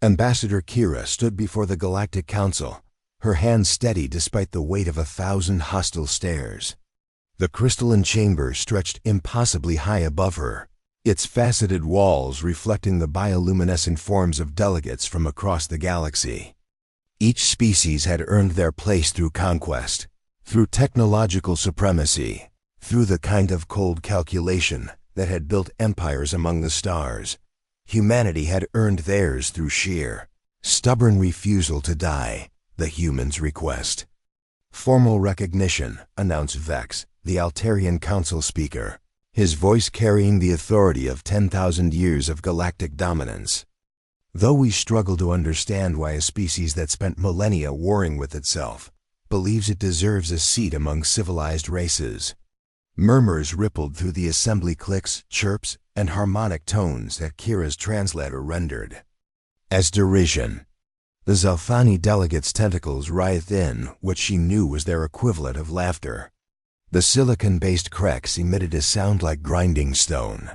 Ambassador Kira stood before the Galactic Council, her hands steady despite the weight of 1,000 hostile stares. The crystalline chamber stretched impossibly high above her, its faceted walls reflecting the bioluminescent forms of delegates from across the galaxy. Each species had earned their place through conquest, through technological supremacy, through the kind of cold calculation that had built empires among the stars. Humanity had earned theirs through sheer, stubborn refusal to die, the humans' request. Formal recognition, announced Vex, the Altarian Council speaker, his voice carrying the authority of 10,000 years of galactic dominance. Though we struggle to understand why a species that spent millennia warring with itself believes it deserves a seat among civilized races. Murmurs rippled through the assembly, clicks, chirps, and harmonic tones that Kira's translator rendered as derision. The Zelfani delegates' tentacles writhed in what she knew was their equivalent of laughter. The silicon-based cracks emitted a sound like grinding stone.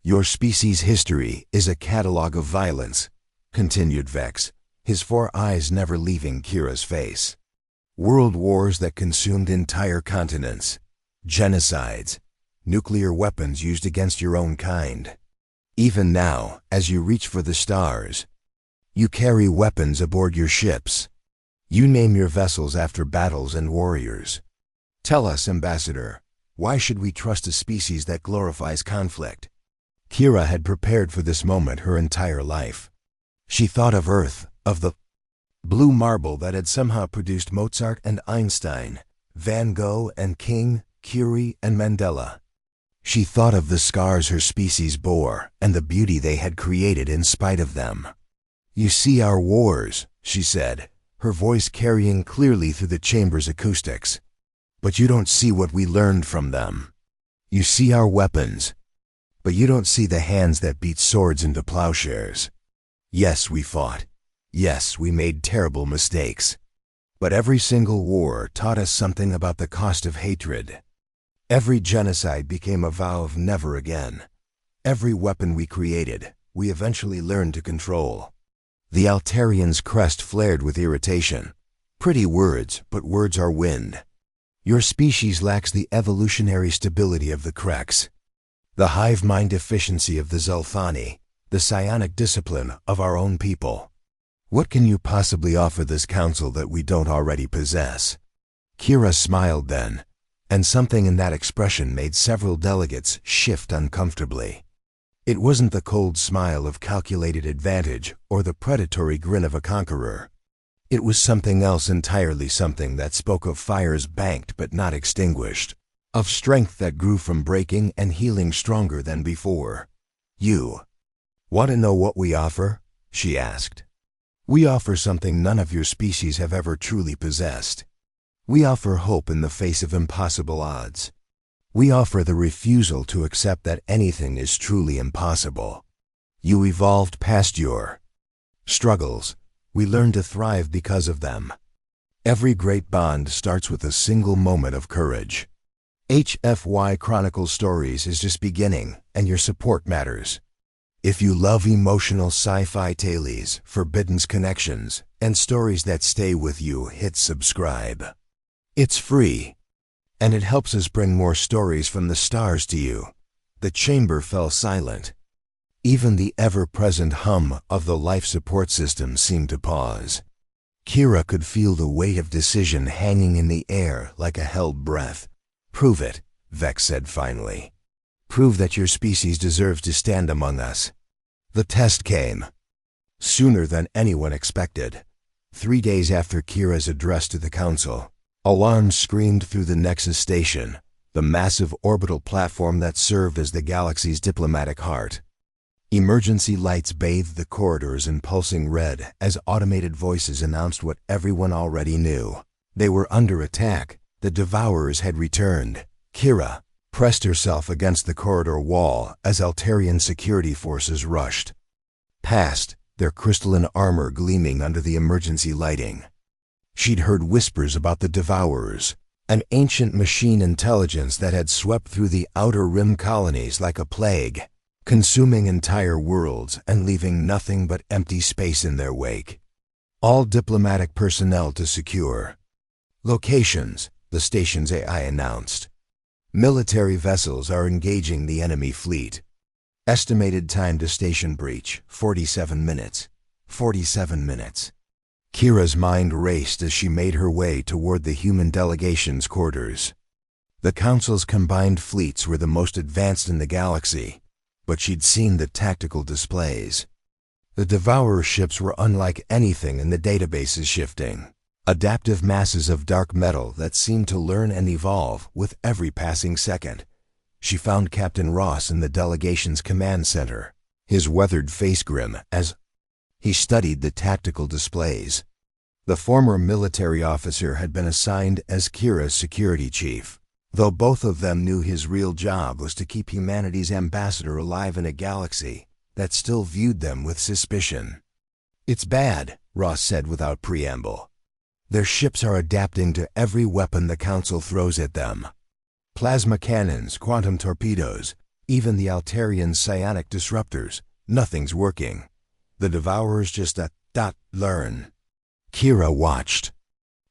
"Your species' history is a catalogue of violence," continued Vex, his 4 eyes never leaving Kira's face. "World wars that consumed entire continents. Genocides, nuclear weapons used against your own kind. Even now, as you reach for the stars, you carry weapons aboard your ships. You name your vessels after battles and warriors. Tell us, Ambassador, why should we trust a species that glorifies conflict?" Kira had prepared for this moment her entire life. She thought of Earth, of the blue marble that had somehow produced Mozart and Einstein, Van Gogh and King, Curie and Mandela. She thought of the scars her species bore and the beauty they had created in spite of them. "You see our wars," she said, her voice carrying clearly through the chamber's acoustics. "But you don't see what we learned from them. You see our weapons, but you don't see the hands that beat swords into plowshares. Yes, we fought. Yes, we made terrible mistakes. But every single war taught us something about the cost of hatred. Every genocide became a vow of never again. Every weapon we created, we eventually learned to control." The Altarian's crest flared with irritation. "Pretty words, but words are wind. Your species lacks the evolutionary stability of the Krex, the hive mind efficiency of the Zelfani, the psionic discipline of our own people. What can you possibly offer this council that we don't already possess?" Kira smiled then, and something in that expression made several delegates shift uncomfortably. It wasn't the cold smile of calculated advantage or the predatory grin of a conqueror. It was something else entirely, something that spoke of fires banked but not extinguished, of strength that grew from breaking and healing stronger than before. "You want to know what we offer?" she asked. "We offer something none of your species have ever truly possessed. We offer hope in the face of impossible odds. We offer the refusal to accept that anything is truly impossible. You evolved past your struggles. We learned to thrive because of them. Every great bond starts with a single moment of courage. HFY Chronicle Stories is just beginning, and your support matters. If you love emotional sci-fi tales, forbidden connections, and stories that stay with you, hit subscribe. It's free, and it helps us bring more stories from the stars to you." The chamber fell silent. Even the ever-present hum of the life support system seemed to pause. Kira could feel the weight of decision hanging in the air like a held breath. "Prove it," Vex said finally. "Prove that your species deserves to stand among us." The test came. Sooner than anyone expected. 3 days after Kira's address to the council, alarms screamed through the Nexus station, the massive orbital platform that served as the galaxy's diplomatic heart. Emergency lights bathed the corridors in pulsing red as automated voices announced what everyone already knew. They were under attack. The Devourers had returned. Kira pressed herself against the corridor wall as Altarian security forces rushed past, their crystalline armor gleaming under the emergency lighting. She'd heard whispers about the Devourers, an ancient machine intelligence that had swept through the Outer Rim colonies like a plague. consuming entire worlds and leaving nothing but empty space in their wake. All diplomatic personnel to secure. Locations, the station's AI announced. Military vessels are engaging the enemy fleet. Estimated time to station breach, 47 minutes. 47 minutes. Kira's mind raced as she made her way toward the human delegation's quarters. The Council's combined fleets were the most advanced in the galaxy, but she'd seen the tactical displays. The Devourer ships were unlike anything in the database's shifting. Adaptive masses of dark metal that seemed to learn and evolve with every passing second. She found Captain Ross in the delegation's command center, his weathered face grim as he studied the tactical displays. The former military officer had been assigned as Kira's security chief, though both of them knew his real job was to keep humanity's ambassador alive in a galaxy that still viewed them with suspicion. "It's bad," Ross said without preamble. "Their ships are adapting to every weapon the Council throws at them. Plasma cannons, quantum torpedoes, even the Altarian psionic disruptors. Nothing's working. The Devourers just learn." Kira watched.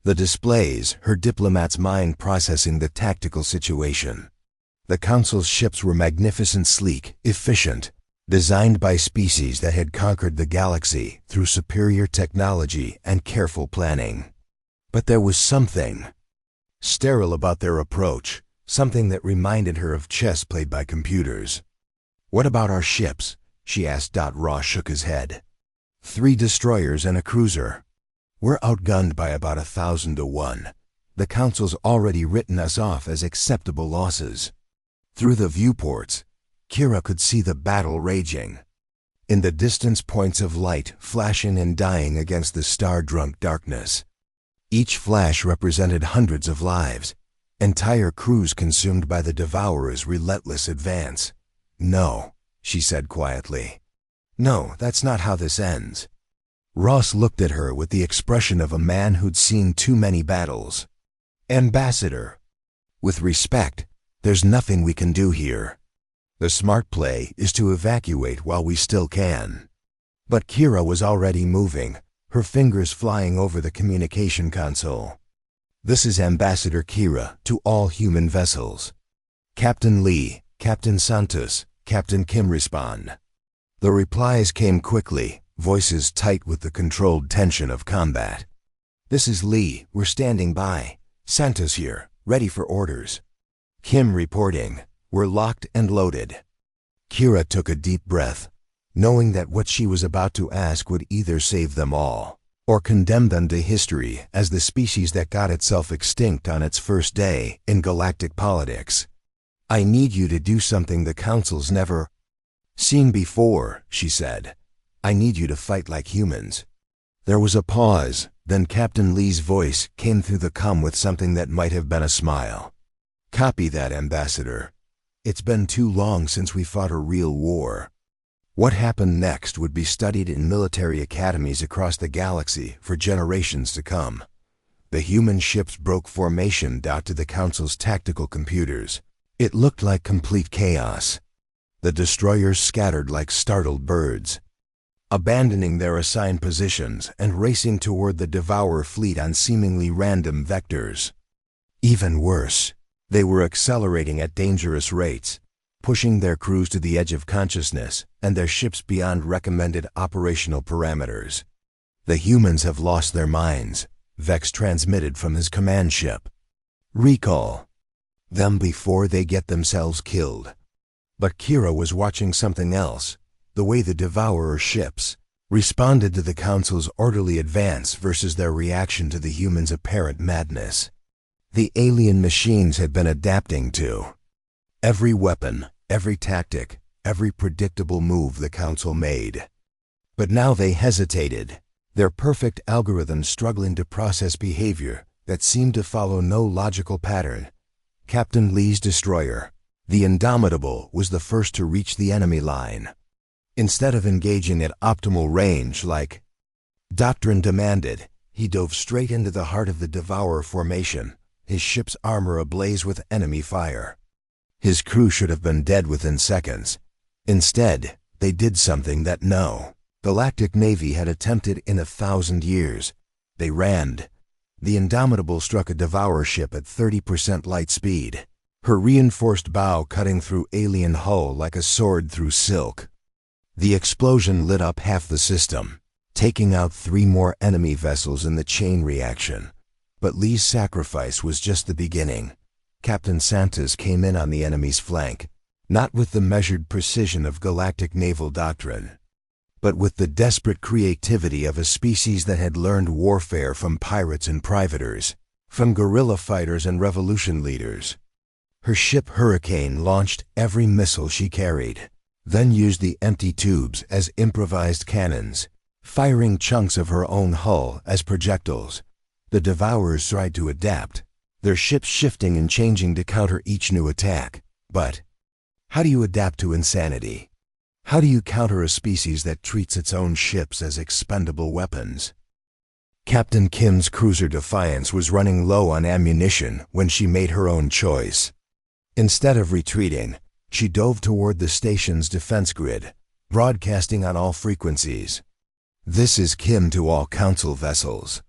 The displays, her diplomat's mind processing the tactical situation. The Council's ships were magnificent, sleek, efficient, designed by species that had conquered the galaxy through superior technology and careful planning. But there was something sterile about their approach, something that reminded her of chess played by computers. "What about our ships?" she asked. Ross shook his head. 3 destroyers and a cruiser. We're outgunned by about 1,000 to 1. The Council's already written us off as acceptable losses." Through the viewports, Kira could see the battle raging. In the distance, points of light flashing and dying against the star-drunk darkness. Each flash represented hundreds of lives, entire crews consumed by the Devourer's relentless advance. "No," she said quietly. "No, that's not how this ends." Ross looked at her with the expression of a man who'd seen too many battles. "Ambassador, with respect, there's nothing we can do here. The smart play is to evacuate while we still can." But Kira was already moving, her fingers flying over the communication console. "This is Ambassador Kira to all human vessels. Captain Lee, Captain Santos, Captain Kim respond." The replies came quickly, voices tight with the controlled tension of combat. "This is Lee, we're standing by. Santos here, ready for orders." Kim reporting, "We're locked and loaded." Kira took a deep breath, knowing that what she was about to ask would either save them all, or condemn them to history as the species that got itself extinct on its first day in galactic politics. "I need you to do something the Council's never seen before," she said. "I need you to fight like humans." There was a pause, then Captain Lee's voice came through the comm with something that might have been a smile. "Copy that, Ambassador. It's been too long since we fought a real war." What happened next would be studied in military academies across the galaxy for generations to come. The human ships broke formation to the Council's tactical computers. It looked like complete chaos. The destroyers scattered like startled birds, abandoning their assigned positions and racing toward the Devourer fleet on seemingly random vectors. Even worse, they were accelerating at dangerous rates, pushing their crews to the edge of consciousness and their ships beyond recommended operational parameters. "The humans have lost their minds," Vex transmitted from his command ship. "Recall them before they get themselves killed." But Kira was watching something else. The way the Devourer ships responded to the Council's orderly advance versus their reaction to the humans' apparent madness. The alien machines had been adapting to every weapon, every tactic, every predictable move the Council made. But now they hesitated, their perfect algorithms struggling to process behavior that seemed to follow no logical pattern. Captain Lee's destroyer, the Indomitable, was the first to reach the enemy line. Instead of engaging at optimal range like doctrine demanded, he dove straight into the heart of the Devourer formation, his ship's armor ablaze with enemy fire. His crew should have been dead within seconds. Instead, they did something that no Galactic Navy had attempted in 1,000 years. They rammed. The Indomitable struck a Devourer ship at 30% light speed, her reinforced bow cutting through alien hull like a sword through silk. The explosion lit up half the system, taking out 3 more enemy vessels in the chain reaction. But Lee's sacrifice was just the beginning. Captain Santos came in on the enemy's flank, not with the measured precision of galactic naval doctrine, but with the desperate creativity of a species that had learned warfare from pirates and privateers, from guerrilla fighters and revolution leaders. Her ship Hurricane launched every missile she carried, then used the empty tubes as improvised cannons, firing chunks of her own hull as projectiles. The Devourers tried to adapt, their ships shifting and changing to counter each new attack. But how do you adapt to insanity? How do you counter a species that treats its own ships as expendable weapons? Captain Kim's cruiser Defiance was running low on ammunition when she made her own choice. Instead of retreating, she dove toward the station's defense grid, broadcasting on all frequencies. "This is Kim to all Council vessels.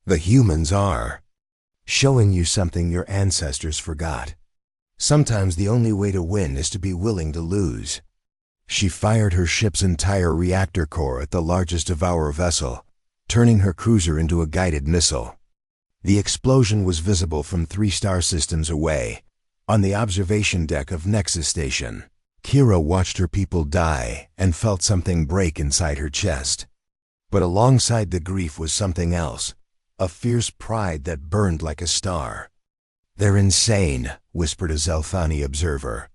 The humans are showing you something your ancestors forgot. Sometimes the only way to win is to be willing to lose." She fired her ship's entire reactor core at the largest Devourer vessel, turning her cruiser into a guided missile. The explosion was visible from 3 star systems away, on the observation deck of Nexus Station. Kira watched her people die and felt something break inside her chest. But alongside the grief was something else, a fierce pride that burned like a star. "They're insane," whispered a Zelthani observer.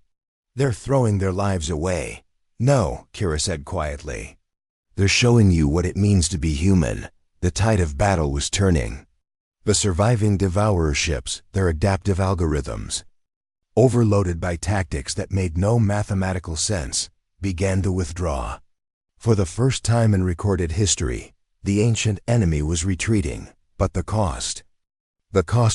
"They're throwing their lives away." "No," Kira said quietly. "They're showing you what it means to be human." The tide of battle was turning. The surviving Devourer ships, their adaptive algorithms, overloaded by tactics that made no mathematical sense, began to withdraw. For the first time in recorded history, the ancient enemy was retreating, but the cost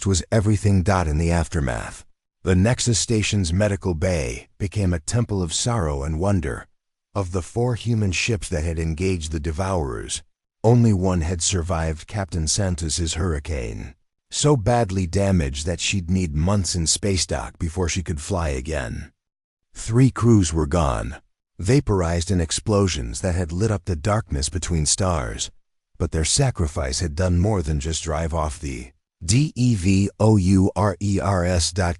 was everything. In the aftermath, the Nexus Station's medical bay became a temple of sorrow and wonder. Of the 4 human ships that had engaged the Devourers, only one had survived Captain Santos's Hurricane, so badly damaged that she'd need months in space dock before she could fly again. 3 crews were gone, vaporized in explosions that had lit up the darkness between stars. But their sacrifice had done more than just drive off the Devours.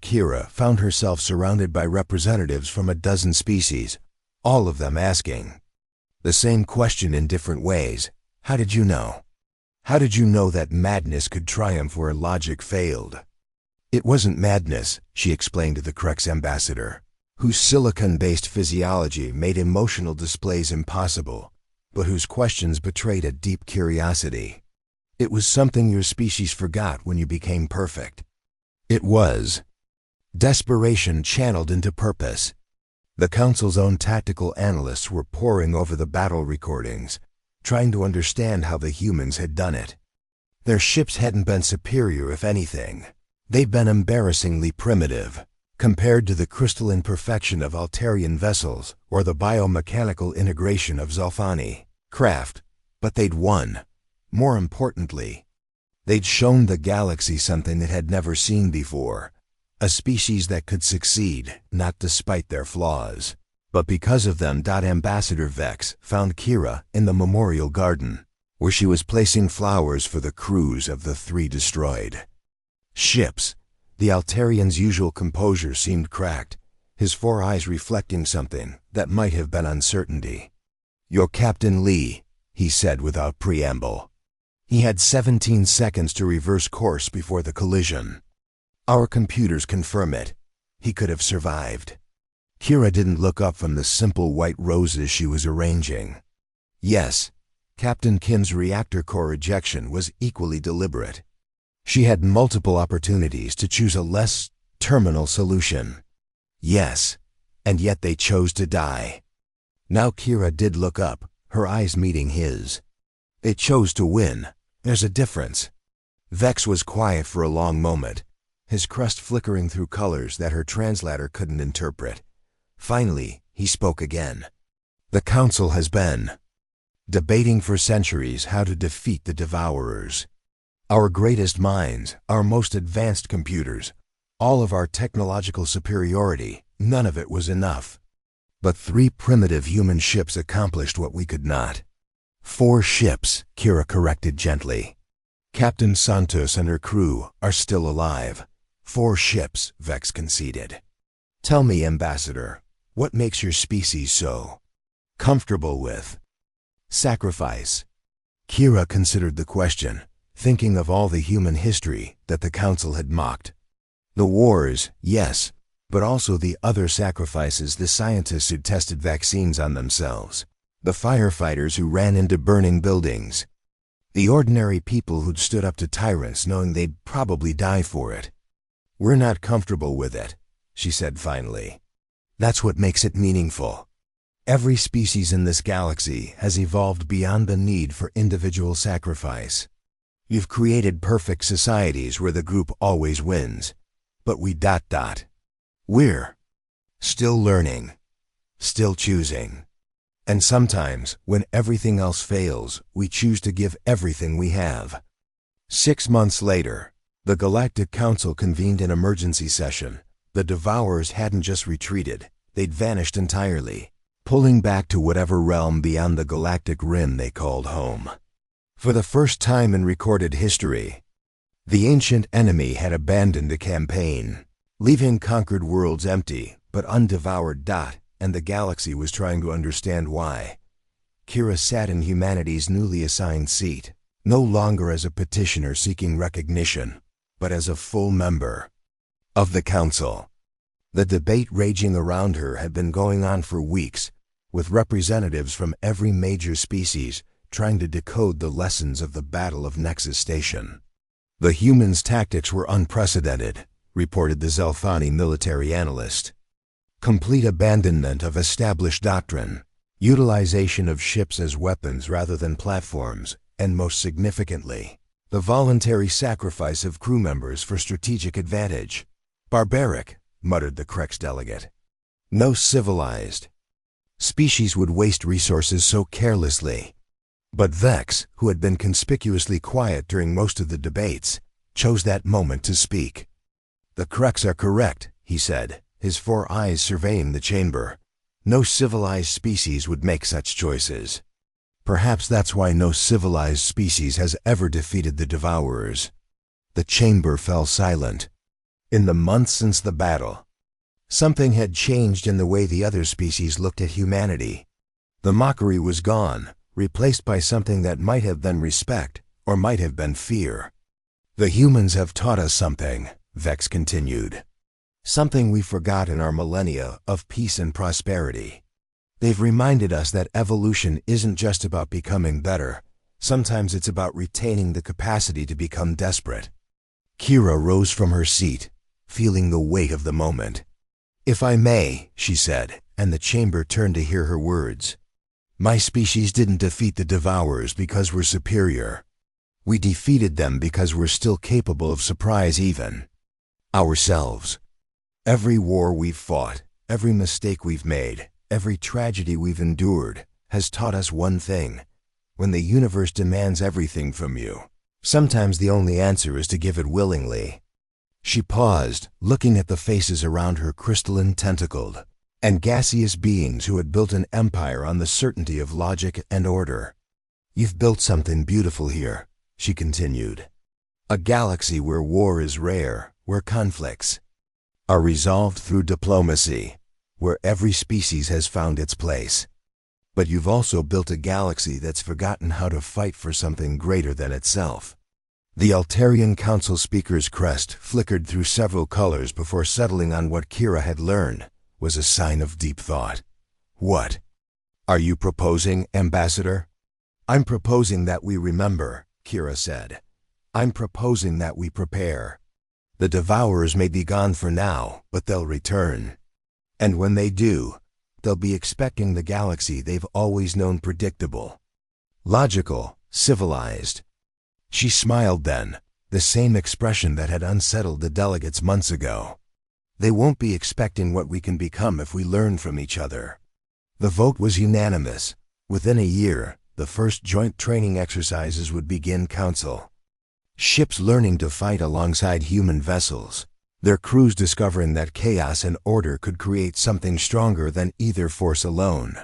Kira found herself surrounded by representatives from a dozen species, all of them asking the same question in different ways. "How did you know? How did you know that madness could triumph where logic failed?" "It wasn't madness," she explained to the Krex ambassador, whose silicon-based physiology made emotional displays impossible, but whose questions betrayed a deep curiosity. "It was something your species forgot when you became perfect. It was desperation channeled into purpose." The Council's own tactical analysts were poring over the battle recordings, trying to understand how the humans had done it. Their ships hadn't been superior, if anything. They'd been embarrassingly primitive, compared to the crystalline perfection of Altarian vessels or the biomechanical integration of Zelthani craft. But they'd won. More importantly, they'd shown the galaxy something it had never seen before. A species that could succeed, not despite their flaws, but because of them. Ambassador Vex found Kira in the Memorial Garden, where she was placing flowers for the crews of the 3 destroyed ships. The Altarian's usual composure seemed cracked, his 4 eyes reflecting something that might have been uncertainty. "You're Captain Lee," he said without preamble. He had 17 seconds to reverse course before the collision. "Our computers confirm it. He could have survived." Kira didn't look up from the simple white roses she was arranging. Yes, Captain Kim's reactor core ejection was equally deliberate. She had multiple opportunities to choose a less terminal solution. Yes, and yet they chose to die. Now Kira did look up, her eyes meeting his. They chose to win. There's a difference. Vex was quiet for a long moment, his crest flickering through colors that her translator couldn't interpret. Finally, he spoke again. The Council has been debating for centuries how to defeat the Devourers. Our greatest minds, our most advanced computers, all of our technological superiority, none of it was enough. But 3 primitive human ships accomplished what we could not. 4 ships, Kira corrected gently. Captain Santos and her crew are still alive. 4 ships, Vex conceded. Tell me, Ambassador, what makes your species so comfortable with sacrifice? Kira considered the question, thinking of all the human history that the Council had mocked. The wars, yes, but also the other sacrifices, the scientists who tested vaccines on themselves, the firefighters who ran into burning buildings, the ordinary people who'd stood up to tyrants knowing they'd probably die for it. We're not comfortable with it, she said finally. That's what makes it meaningful. Every species in this galaxy has evolved beyond the need for individual sacrifice. You've created perfect societies where the group always wins, but we're still learning, still choosing. And sometimes, when everything else fails, we choose to give everything we have. 6 months later, the Galactic Council convened an emergency session. The Devourers hadn't just retreated, they'd vanished entirely, pulling back to whatever realm beyond the galactic rim they called home. For the first time in recorded history, the ancient enemy had abandoned the campaign, leaving conquered worlds empty but undevoured. And the galaxy was trying to understand why. Kira sat in humanity's newly assigned seat, no longer as a petitioner seeking recognition, but as a full member of the Council. The debate raging around her had been going on for weeks, with representatives from every major species trying to decode the lessons of the Battle of Nexus Station. The humans' tactics were unprecedented, reported the Zelfani military analyst. Complete abandonment of established doctrine, utilization of ships as weapons rather than platforms, and most significantly, the voluntary sacrifice of crew members for strategic advantage. Barbaric, muttered the Krex delegate. No civilized species would waste resources so carelessly. But Vex, who had been conspicuously quiet during most of the debates, chose that moment to speak. The Krex are correct, he said, his 4 eyes surveying the chamber. No civilized species would make such choices. Perhaps that's why no civilized species has ever defeated the Devourers. The chamber fell silent. In the months since the battle, something had changed in the way the other species looked at humanity. The mockery was gone, replaced by something that might have been respect, or might have been fear. The humans have taught us something, Vex continued. Something we forgot in our millennia of peace and prosperity. They've reminded us that evolution isn't just about becoming better. Sometimes it's about retaining the capacity to become desperate. Kira rose from her seat, feeling the weight of the moment. If I may, she said, and the chamber turned to hear her words. My species didn't defeat the Devourers because we're superior. We defeated them because we're still capable of surprise even ourselves. Every war we've fought, every mistake we've made, every tragedy we've endured has taught us one thing. When the universe demands everything from you, sometimes the only answer is to give it willingly. She paused, looking at the faces around her, crystalline, tentacled, and gaseous beings who had built an empire on the certainty of logic and order. You've built something beautiful here, she continued. A galaxy where war is rare, where conflicts are resolved through diplomacy, where every species has found its place. But you've also built a galaxy that's forgotten how to fight for something greater than itself. The Altarian Council speaker's crest flickered through several colors before settling on what Kira had learned was a sign of deep thought. What are you proposing, Ambassador? I'm proposing that we remember, Kira said. I'm proposing that we prepare. The Devourers may be gone for now, but they'll return. And when they do, they'll be expecting the galaxy they've always known, predictable, logical, civilized. She smiled then, the same expression that had unsettled the delegates months ago. They won't be expecting what we can become if we learn from each other. The vote was unanimous. Within a year, the first joint training exercises would begin. Council ships learning to fight alongside human vessels, their crews discovering that chaos and order could create something stronger than either force alone.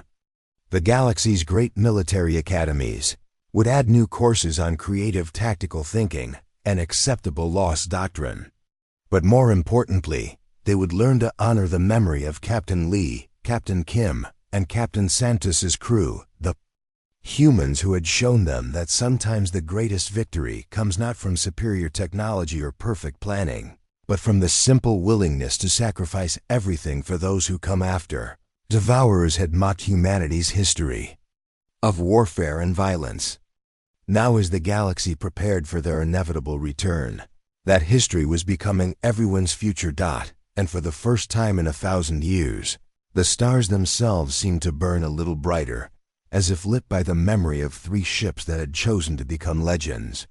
The galaxy's great military academies would add new courses on creative tactical thinking and acceptable loss doctrine. But more importantly, they would learn to honor the memory of Captain Lee, Captain Kim, and Captain Santos's crew, the humans who had shown them that sometimes the greatest victory comes not from superior technology or perfect planning, but from the simple willingness to sacrifice everything for those who come after. Devourers had mocked humanity's history of warfare and violence. Now, as the galaxy prepared for their inevitable return, that history was becoming everyone's future. And for the first time in 1,000 years, the stars themselves seemed to burn a little brighter, as if lit by the memory of 3 ships that had chosen to become legends.